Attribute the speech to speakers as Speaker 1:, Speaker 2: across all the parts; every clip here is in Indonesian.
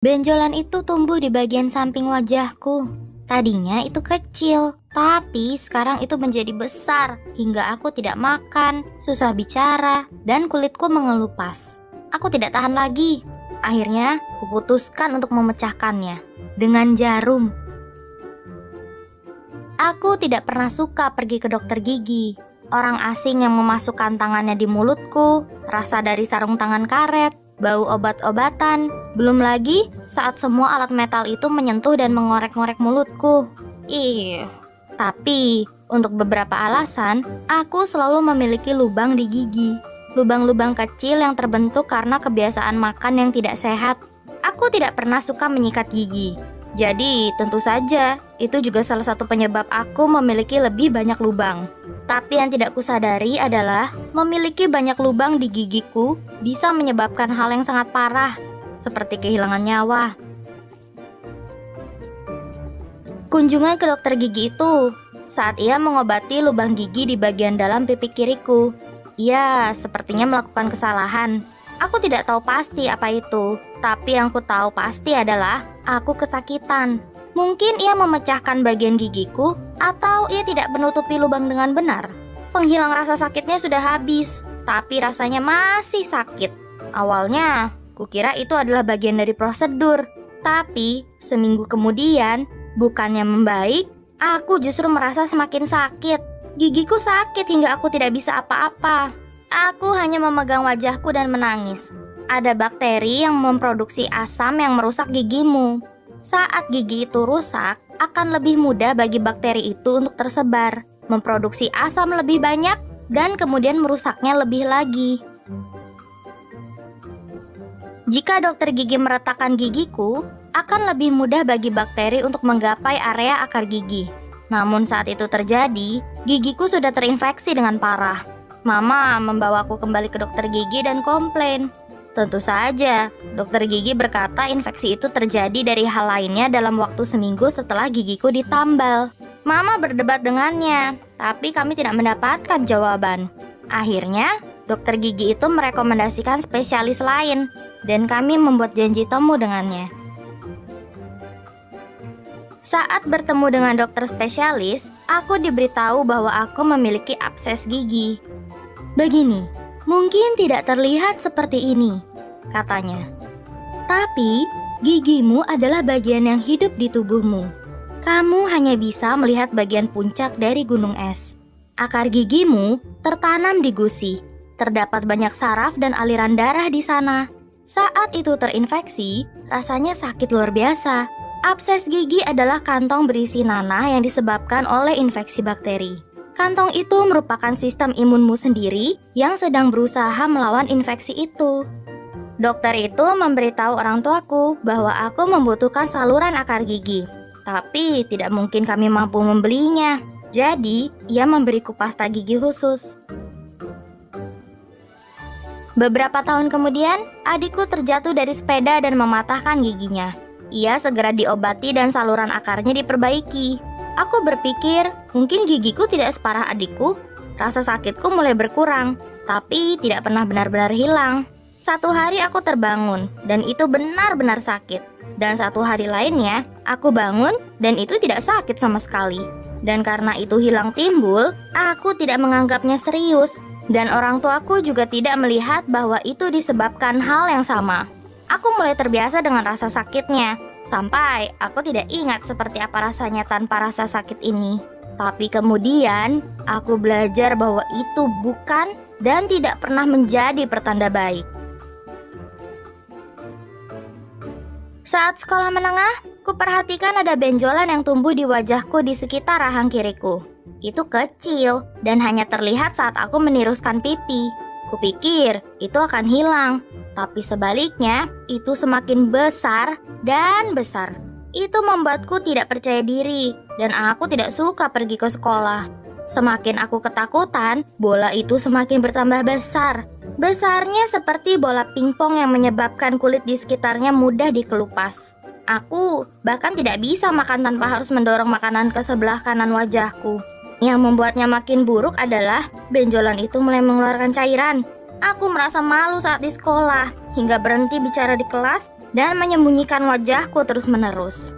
Speaker 1: Benjolan itu tumbuh di bagian samping wajahku. Tadinya itu kecil, tapi sekarang itu menjadi besar hingga aku tidak makan, susah bicara, dan kulitku mengelupas. Aku tidak tahan lagi. Akhirnya, kuputuskan untuk memecahkannya dengan jarum. Aku tidak pernah suka pergi ke dokter gigi. Orang asing yang memasukkan tangannya di mulutku, rasa dari sarung tangan karet, bau obat-obatan, belum lagi saat semua alat metal itu menyentuh dan mengorek-ngorek mulutku. Tapi untuk beberapa alasan, aku selalu memiliki lubang di gigi. Lubang-lubang kecil yang terbentuk karena kebiasaan makan yang tidak sehat. Aku tidak pernah suka menyikat gigi. Jadi, tentu saja, itu juga salah satu penyebab aku memiliki lebih banyak lubang. Tapi yang tidak kusadari adalah memiliki banyak lubang di gigiku bisa menyebabkan hal yang sangat parah, seperti kehilangan nyawa. Kunjungan ke dokter gigi itu saat ia mengobati lubang gigi di bagian dalam pipi kiriku. Ia sepertinya melakukan kesalahan. Aku tidak tahu pasti apa itu, tapi yang ku tahu pasti adalah aku kesakitan. Mungkin ia memecahkan bagian gigiku, atau ia tidak menutupi lubang dengan benar. Penghilang rasa sakitnya sudah habis, tapi rasanya masih sakit. Awalnya, kukira itu adalah bagian dari prosedur. Tapi, seminggu kemudian, bukannya membaik, aku justru merasa semakin sakit. Gigiku sakit hingga aku tidak bisa apa-apa. Aku hanya memegang wajahku dan menangis. Ada bakteri yang memproduksi asam yang merusak gigimu. Saat gigi itu rusak, akan lebih mudah bagi bakteri itu untuk tersebar, memproduksi asam lebih banyak, dan kemudian merusaknya lebih lagi. Jika dokter gigi meretakkan gigiku, akan lebih mudah bagi bakteri untuk menggapai area akar gigi. Namun saat itu terjadi, gigiku sudah terinfeksi dengan parah. Mama membawaku kembali ke dokter gigi dan komplain. Tentu saja, dokter gigi berkata infeksi itu terjadi dari hal lainnya dalam waktu seminggu setelah gigiku ditambal. Mama berdebat dengannya, tapi kami tidak mendapatkan jawaban. Akhirnya, dokter gigi itu merekomendasikan spesialis lain, dan kami membuat janji temu dengannya. Saat bertemu dengan dokter spesialis, aku diberitahu bahwa aku memiliki abses gigi. Begini, mungkin tidak terlihat seperti ini, katanya. Tapi, gigimu adalah bagian yang hidup di tubuhmu. Kamu hanya bisa melihat bagian puncak dari gunung es. Akar gigimu tertanam di gusi. Terdapat banyak saraf dan aliran darah di sana. Saat itu terinfeksi, rasanya sakit luar biasa. Abses gigi adalah kantong berisi nanah yang disebabkan oleh infeksi bakteri. Kantong itu merupakan sistem imunmu sendiri yang sedang berusaha melawan infeksi itu. Dokter itu memberitahu orang tuaku bahwa aku membutuhkan saluran akar gigi. Tapi tidak mungkin kami mampu membelinya. Jadi, ia memberiku pasta gigi khusus. Beberapa tahun kemudian, adikku terjatuh dari sepeda dan mematahkan giginya. Ia segera diobati dan saluran akarnya diperbaiki. Aku berpikir, mungkin gigiku tidak separah adikku. Rasa sakitku mulai berkurang, tapi tidak pernah benar-benar hilang. Satu hari aku terbangun, dan itu benar-benar sakit. Dan satu hari lainnya, aku bangun, dan itu tidak sakit sama sekali. Dan karena itu hilang timbul, aku tidak menganggapnya serius. Dan orang tuaku juga tidak melihat bahwa itu disebabkan hal yang sama. Aku mulai terbiasa dengan rasa sakitnya. Sampai aku tidak ingat seperti apa rasanya tanpa rasa sakit ini. Tapi kemudian aku belajar bahwa itu bukan dan tidak pernah menjadi pertanda baik. Saat sekolah menengah, kuperhatikan ada benjolan yang tumbuh di wajahku di sekitar rahang kiriku. Itu kecil dan hanya terlihat saat aku meniruskan pipi. Kupikir itu akan hilang. Tapi sebaliknya, itu semakin besar dan besar. Itu membuatku tidak percaya diri, dan aku tidak suka pergi ke sekolah. Semakin aku ketakutan, bola itu semakin bertambah besar. Besarnya seperti bola pingpong yang menyebabkan kulit di sekitarnya mudah dikelupas. Aku bahkan tidak bisa makan tanpa harus mendorong makanan ke sebelah kanan wajahku. Yang membuatnya makin buruk adalah benjolan itu mulai mengeluarkan cairan. Aku merasa malu saat di sekolah, hingga berhenti bicara di kelas dan menyembunyikan wajahku terus-menerus.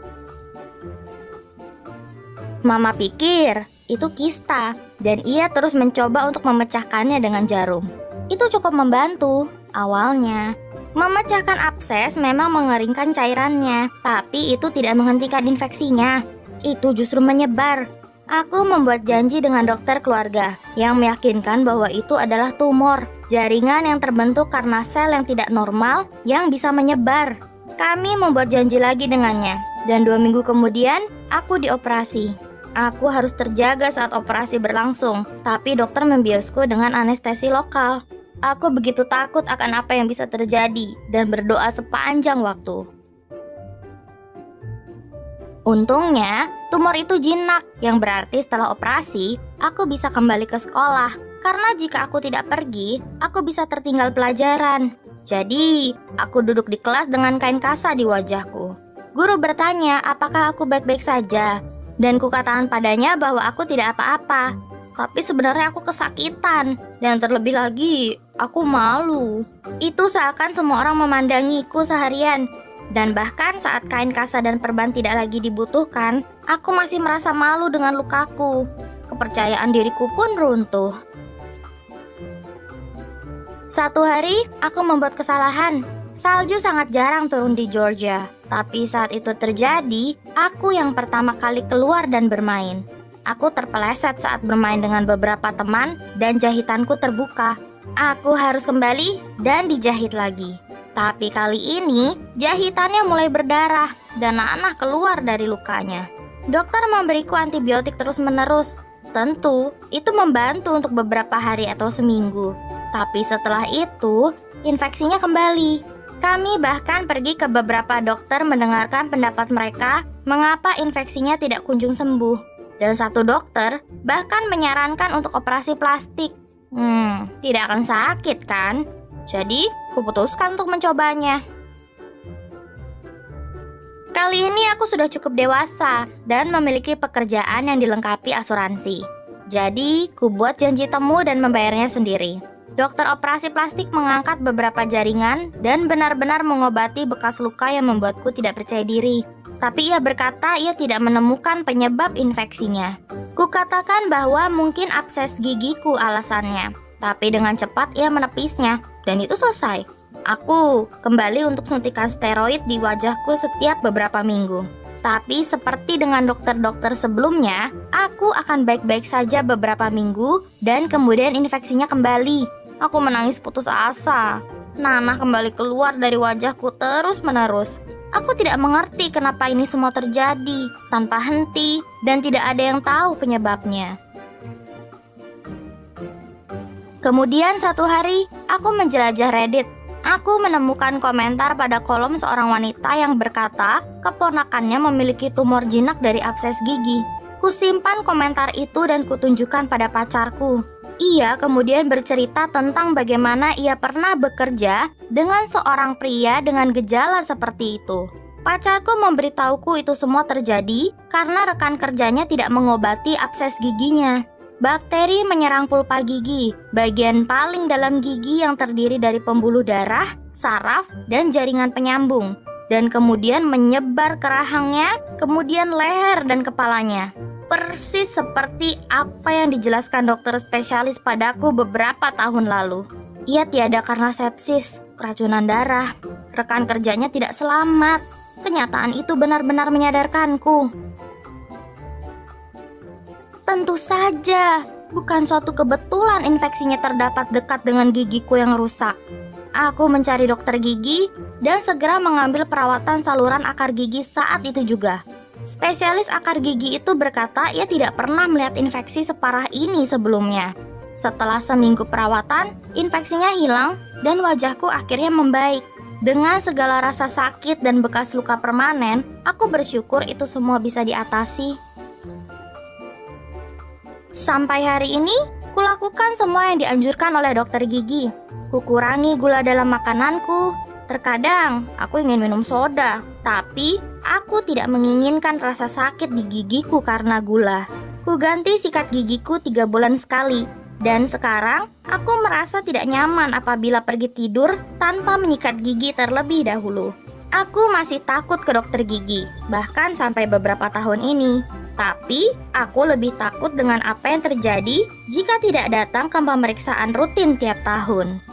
Speaker 1: Mama pikir itu kista, dan ia terus mencoba untuk memecahkannya dengan jarum. Itu cukup membantu awalnya. Memecahkan abses memang mengeringkan cairannya, tapi itu tidak menghentikan infeksinya. Itu justru menyebar. Aku membuat janji dengan dokter keluarga yang meyakinkan bahwa itu adalah tumor, jaringan yang terbentuk karena sel yang tidak normal yang bisa menyebar. Kami membuat janji lagi dengannya, dan 2 minggu kemudian aku dioperasi. Aku harus terjaga saat operasi berlangsung, tapi dokter membiusku dengan anestesi lokal. Aku begitu takut akan apa yang bisa terjadi dan berdoa sepanjang waktu. Untungnya, tumor itu jinak, yang berarti setelah operasi, aku bisa kembali ke sekolah. Karena jika aku tidak pergi, aku bisa tertinggal pelajaran. Jadi, aku duduk di kelas dengan kain kasa di wajahku. Guru bertanya apakah aku baik-baik saja, dan kukatakan padanya bahwa aku tidak apa-apa. Tapi sebenarnya aku kesakitan, dan terlebih lagi, aku malu. Itu seakan semua orang memandangiku seharian. Dan bahkan saat kain kasa dan perban tidak lagi dibutuhkan, aku masih merasa malu dengan lukaku. Kepercayaan diriku pun runtuh. Satu hari, aku membuat kesalahan. Salju sangat jarang turun di Georgia, tapi saat itu terjadi, aku yang pertama kali keluar dan bermain. Aku terpeleset saat bermain dengan beberapa teman dan jahitanku terbuka. Aku harus kembali dan dijahit lagi. Tapi kali ini, jahitannya mulai berdarah dan nanah keluar dari lukanya. Dokter memberiku antibiotik terus-menerus. Tentu, itu membantu untuk beberapa hari atau seminggu. Tapi setelah itu, infeksinya kembali. Kami bahkan pergi ke beberapa dokter mendengarkan pendapat mereka mengapa infeksinya tidak kunjung sembuh. Dan satu dokter bahkan menyarankan untuk operasi plastik. Tidak akan sakit kan? Jadi, kuputuskan untuk mencobanya. Kali ini aku sudah cukup dewasa dan memiliki pekerjaan yang dilengkapi asuransi. Jadi, kubuat janji temu dan membayarnya sendiri. Dokter operasi plastik mengangkat beberapa jaringan dan benar-benar mengobati bekas luka yang membuatku tidak percaya diri. Tapi ia berkata ia tidak menemukan penyebab infeksinya. Kukatakan bahwa mungkin abses gigiku alasannya. Tapi dengan cepat ia menepisnya, dan itu selesai. Aku kembali untuk suntikan steroid di wajahku setiap beberapa minggu. Tapi seperti dengan dokter-dokter sebelumnya, aku akan baik-baik saja beberapa minggu dan kemudian infeksinya kembali. Aku menangis putus asa. Nanah kembali keluar dari wajahku terus-menerus. Aku tidak mengerti kenapa ini semua terjadi tanpa henti dan tidak ada yang tahu penyebabnya. Kemudian satu hari, aku menjelajah Reddit. Aku menemukan komentar pada kolom seorang wanita yang berkata keponakannya memiliki tumor jinak dari abses gigi. Kusimpan komentar itu dan kutunjukkan pada pacarku. Ia kemudian bercerita tentang bagaimana ia pernah bekerja dengan seorang pria dengan gejala seperti itu. Pacarku memberitahuku itu semua terjadi karena rekan kerjanya tidak mengobati abses giginya. Bakteri menyerang pulpa gigi, bagian paling dalam gigi yang terdiri dari pembuluh darah, saraf, dan jaringan penyambung, dan kemudian menyebar ke rahangnya, kemudian leher dan kepalanya. Persis seperti apa yang dijelaskan dokter spesialis padaku beberapa tahun lalu. Ia tiada karena sepsis, keracunan darah. Rekan kerjanya tidak selamat. Kenyataan itu benar-benar menyadarkanku. Tentu saja, bukan suatu kebetulan infeksinya terdapat dekat dengan gigiku yang rusak. Aku mencari dokter gigi dan segera mengambil perawatan saluran akar gigi saat itu juga. Spesialis akar gigi itu berkata ia tidak pernah melihat infeksi separah ini sebelumnya. Setelah seminggu perawatan, infeksinya hilang dan wajahku akhirnya membaik. Dengan segala rasa sakit dan bekas luka permanen, aku bersyukur itu semua bisa diatasi. Sampai hari ini, kulakukan semua yang dianjurkan oleh dokter gigi. Kukurangi gula dalam makananku. Terkadang, aku ingin minum soda, tapi aku tidak menginginkan rasa sakit di gigiku karena gula. Kuganti sikat gigiku 3 bulan sekali. Dan sekarang, aku merasa tidak nyaman apabila pergi tidur tanpa menyikat gigi terlebih dahulu. Aku masih takut ke dokter gigi, bahkan sampai beberapa tahun ini. Tapi, aku lebih takut dengan apa yang terjadi jika tidak datang ke pemeriksaan rutin tiap tahun.